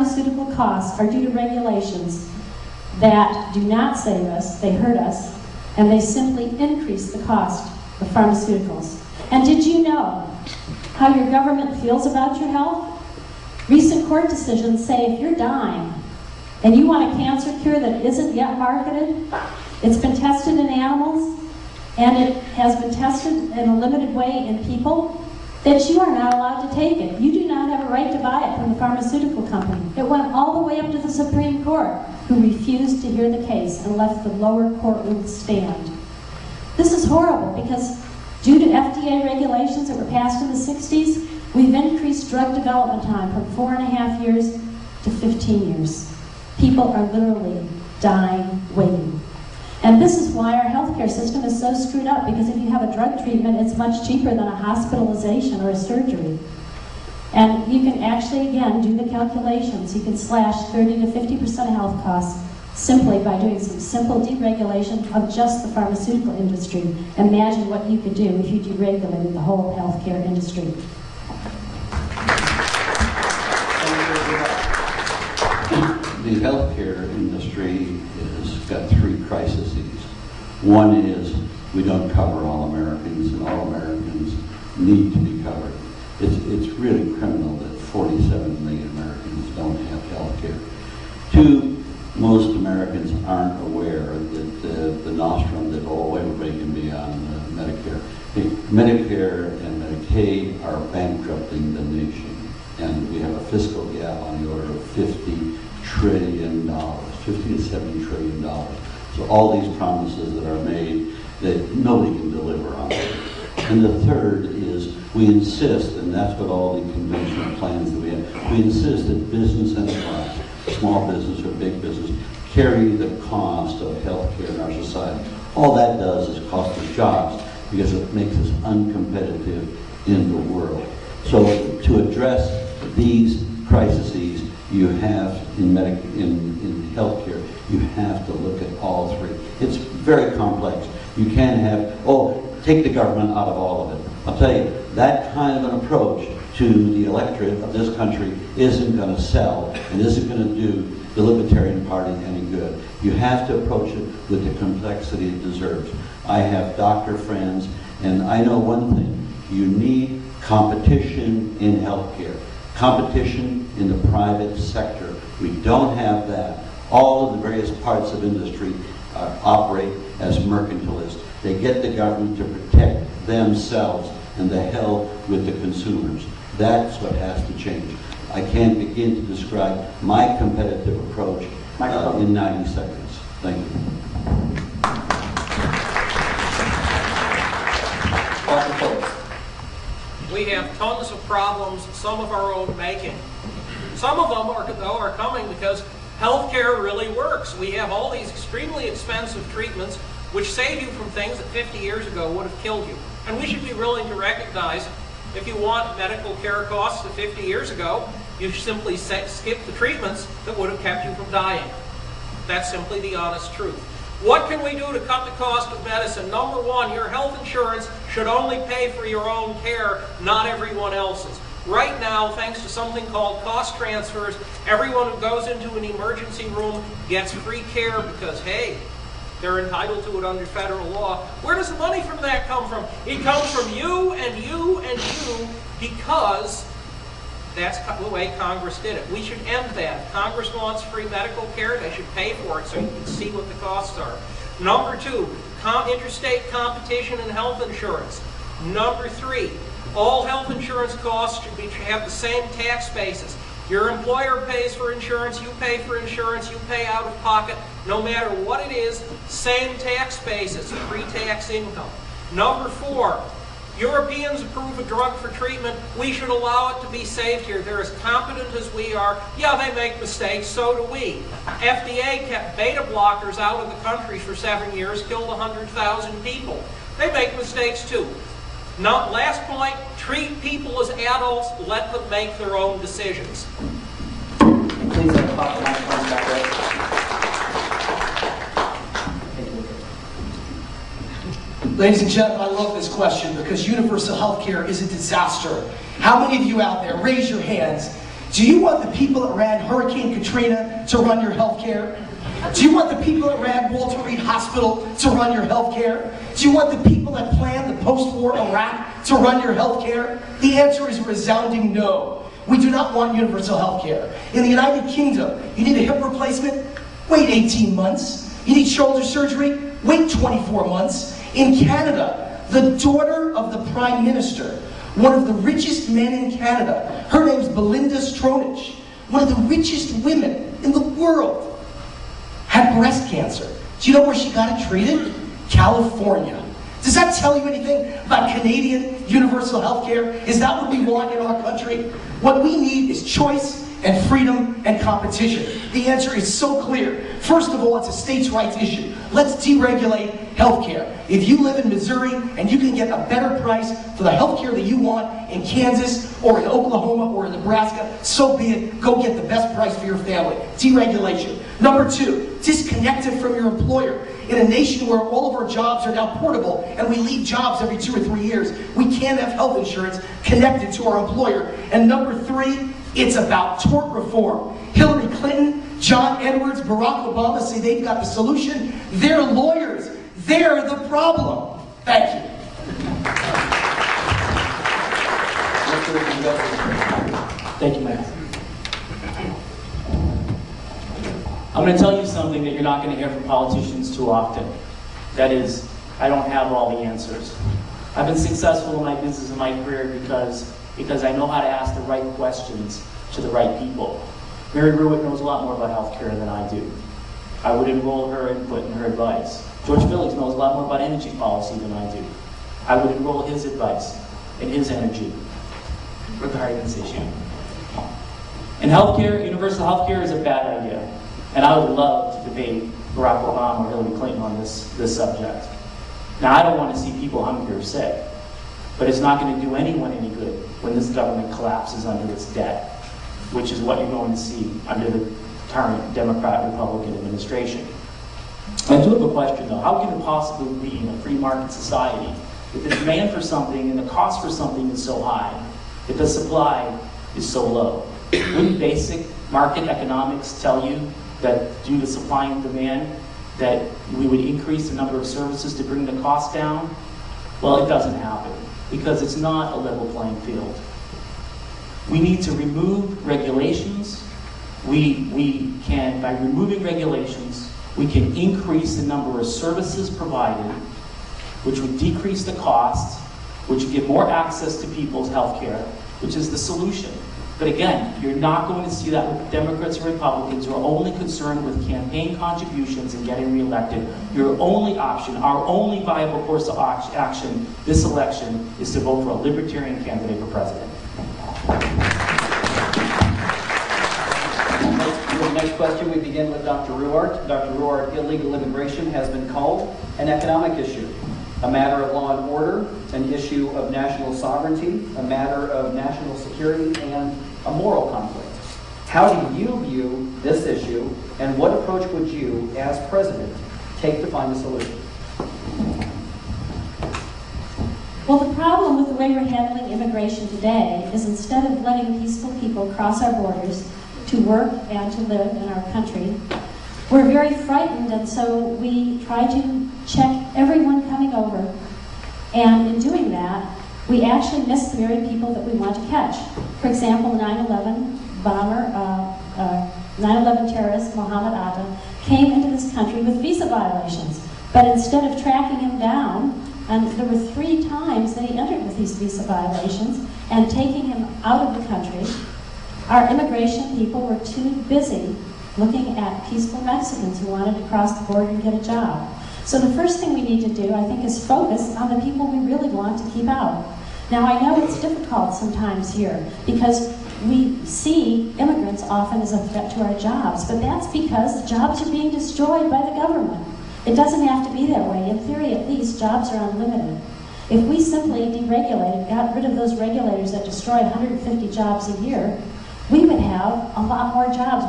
pharmaceutical costs are due to regulations that do not save us, they hurt us, and they simply increase the cost of pharmaceuticals. And did you know how your government feels about your health? Recent court decisions say if you're dying and you want a cancer cure that isn't yet marketed, it's been tested in animals, and it has been tested in a limited way in people, that you are not allowed to take it. You do not have a right to buy it from the pharmaceutical company. It went all the way up to the Supreme Court, who refused to hear the case and left the lower courtroom stand. This is horrible because due to FDA regulations that were passed in the 60s, we've increased drug development time from 4.5 years to 15 years. People are literally dying waiting. And this is why our healthcare system is so screwed up, because if you have a drug treatment, it's much cheaper than a hospitalization or a surgery. And you can actually, again, do the calculations. You can slash 30 to 50% of health costs simply by doing some simple deregulation of just the pharmaceutical industry. Imagine what you could do if you deregulated the whole healthcare industry. The healthcare industry has got three crises. One is we don't cover all Americans, and all Americans need to be covered. It's really criminal that 47 million Americans don't have healthcare. Two, most Americans aren't aware that the nostrum that everybody can be on Medicare. Medicare and Medicaid are bankrupting the nation, and we have a fiscal gap on the order of $50 trillion, $50 to $70 trillion. So all these promises that are made that nobody can deliver on. And the third is we insist, and that's what all the conventional plans that we have, we insist that business enterprise, small business or big business, carry the cost of healthcare in our society. All that does is cost us jobs because it makes us uncompetitive in the world. So to address these crises, you have in healthcare, you have to look at all three. It's very complex. You can't have, take the government out of all of it. I'll tell you, that kind of an approach to the electorate of this country isn't going to sell and isn't going to do the Libertarian Party any good. You have to approach it with the complexity it deserves. I have doctor friends, and I know one thing. You need competition in healthcare. Competition in the private sector. We don't have that. All of the various parts of industry operate as mercantilists. They get the government to protect themselves, and the hell with the consumers. That's what has to change. I can't begin to describe my competitive approach in 90 seconds. Thank you. We have tons of problems, some of our own making. Some of them are coming because healthcare really works. We have all these extremely expensive treatments which save you from things that 50 years ago would have killed you. And we should be willing to recognize if you want medical care costs of 50 years ago, you simply skip the treatments that would have kept you from dying. That's simply the honest truth. What can we do to cut the cost of medicine? Number one, your health insurance should only pay for your own care, not everyone else's. Right now, thanks to something called cost transfers, everyone who goes into an emergency room gets free care because, hey, they're entitled to it under federal law. Where does the money from that come from? It comes from you and you and you because that's the way Congress did it. We should end that. Congress wants free medical care. They should pay for it so you can see what the costs are. Number two, interstate competition in health insurance. Number three, all health insurance costs should have the same tax basis. Your employer pays for insurance, you pay for insurance, you pay out of pocket. No matter what it is, same tax basis, pre-tax income. Number four, Europeans approve a drug for treatment. We should allow it to be saved here. They're as competent as we are. Yeah, they make mistakes, so do we. FDA kept beta blockers out of the country for 7 years, killed 100,000 people. They make mistakes too. Now, last point, treat people as adults, let them make their own decisions. Please have the microphone back there. Ladies and gentlemen, I love this question because universal health care is a disaster. How many of you out there, raise your hands, Do you want the people that ran Hurricane Katrina to run your health care? Do you want the people that ran Walter Reed Hospital to run your health care? Do you want the people that planned the post-war Iraq to run your health care? The answer is a resounding no. We do not want universal health care. In the United Kingdom, you need a hip replacement? Wait 18 months. You need shoulder surgery? Wait 24 months. In Canada, the daughter of the Prime Minister, one of the richest men in Canada, her name's Belinda Stronach, one of the richest women in the world, had breast cancer. Do you know where she got it treated? California. Does that tell you anything about Canadian universal health care? Is that what we want in our country? What we need is choice and freedom and competition. The answer is so clear. First of all, it's a states' rights issue. Let's deregulate healthcare. If you live in Missouri and you can get a better price for the healthcare that you want in Kansas or in Oklahoma or in Nebraska, so be it. Go get the best price for your family. Deregulation. Number two, disconnect it from your employer. In a nation where all of our jobs are now portable and we leave jobs every 2 or 3 years, we can't have health insurance connected to our employer. And number three, it's about tort reform. Hillary Clinton, John Edwards, Barack Obama say they've got the solution. They're lawyers. They're the problem. Thank you. Thank you, Matt. I'm going to tell you something that you're not going to hear from politicians too often. That is, I don't have all the answers. I've been successful in my business and my career because I know how to ask the right questions to the right people. Mary Ruwart knows a lot more about healthcare than I do. I would enroll her input and her advice. George Phillies knows a lot more about energy policy than I do. I would enroll his advice and his energy regarding this issue. And healthcare, universal healthcare is a bad idea. And I would love to debate Barack Obama or Hillary Clinton on this subject. Now, I don't want to see people hungry or sick, but it's not going to do anyone any good when this government collapses under its debt, which is what you're going to see under the current Democrat-Republican administration. I do have a question, though. How can it possibly be in a free market society if the demand for something and the cost for something is so high, if the supply is so low? Wouldn't basic market economics tell you that due to supply and demand that we would increase the number of services to bring the cost down? Well, it doesn't happen because it's not a level playing field. We need to remove regulations. We can, by removing regulations, we can increase the number of services provided, which would decrease the cost, which would give more access to people's health care, which is the solution. But again, you're not going to see that with Democrats or Republicans who are only concerned with campaign contributions and getting reelected. Your only option, our only viable course of action this election is to vote for a libertarian candidate for president. The next question, we begin with Dr. Ruwart. Dr. Ruwart, illegal immigration has been called an economic issue, a matter of law and order, an issue of national sovereignty, a matter of national security, and a moral conflict. How do you view this issue, and what approach would you, as president, take to find a solution? Well, the problem with the way we're handling immigration today is instead of letting peaceful people cross our borders to work and to live in our country, we're very frightened, and so we try to check everyone coming over. And in doing that, we actually miss the very people that we want to catch. For example, the 9/11 bomber, 9/11 terrorist Mohammed Atta came into this country with visa violations. But instead of tracking him down, and there were 3 times that he entered with these visa violations, and taking him out of the country, our immigration people were too busy looking at peaceful Mexicans who wanted to cross the border and get a job. So the first thing we need to do, I think, is focus on the people we really want to keep out. Now, I know it's difficult sometimes here because we see immigrants often as a threat to our jobs, but that's because the jobs are being destroyed by the government. It doesn't have to be that way. In theory, at least, jobs are unlimited. If we simply deregulated, got rid of those regulators that destroy 150 jobs a year, we would have a lot more jobs.